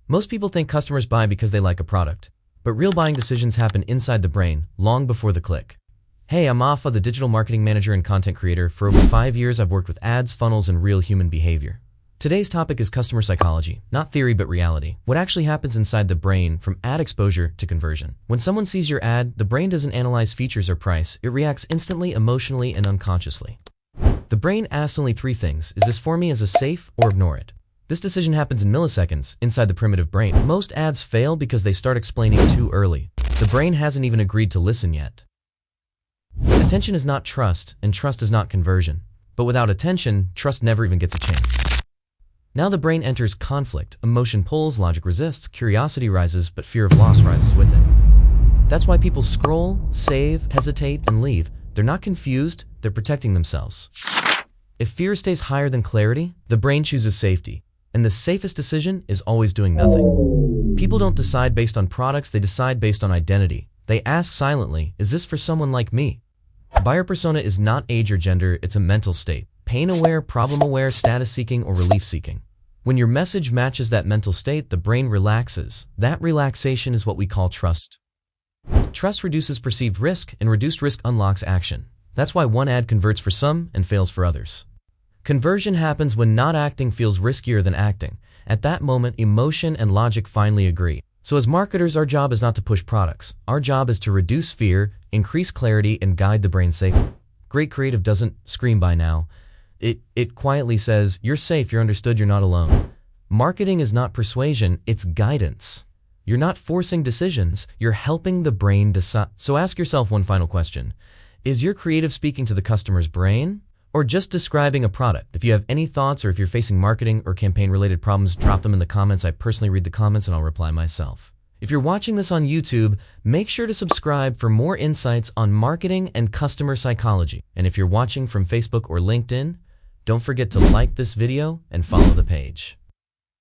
Most people think customers buy because they like a product, but real buying decisions happen inside the brain, long before the click. Hey, I'm Afa, the digital marketing manager and content creator. For over 5 years, I've worked with ads, funnels, and real human behavior. Today's topic is customer psychology, not theory but reality. What actually happens inside the brain from ad exposure to conversion. When someone sees your ad, the brain doesn't analyze features or price, it reacts instantly, emotionally, and unconsciously. The brain asks only three things: is this for me, is this safe, or ignore it. This decision happens in milliseconds inside the primitive brain. Most ads fail because they start explaining too early. The brain hasn't even agreed to listen yet. Attention is not trust, and trust is not conversion. But without attention, trust never even gets a chance. Now the brain enters conflict, emotion pulls, logic resists, curiosity rises, but fear of loss rises with it. That's why people scroll, save, hesitate, and leave. They're not confused, they're protecting themselves. If fear stays higher than clarity, the brain chooses safety. And the safest decision is always doing nothing. People don't decide based on products, they decide based on identity. They ask silently, is this for someone like me? Buyer persona is not age or gender, it's a mental state. Pain-aware, problem-aware, status-seeking, or relief-seeking. When your message matches that mental state, the brain relaxes. That relaxation is what we call trust. Trust reduces perceived risk, and reduced risk unlocks action. That's why one ad converts for some and fails for others. Conversion happens when not acting feels riskier than acting. At that moment, emotion and logic finally agree. So as marketers, our job is not to push products. Our job is to reduce fear, increase clarity, and guide the brain safely. Great creative doesn't scream "buy now." It quietly says, you're safe, you're understood, you're not alone. Marketing is not persuasion, it's guidance. You're not forcing decisions, you're helping the brain decide. So ask yourself one final question. Is your creative speaking to the customer's brain, or just describing a product? If you have any thoughts, or if you're facing marketing or campaign-related problems, drop them in the comments. I personally read the comments and I'll reply myself. If you're watching this on YouTube, make sure to subscribe for more insights on marketing and customer psychology. And if you're watching from Facebook or LinkedIn, don't forget to like this video and follow the page.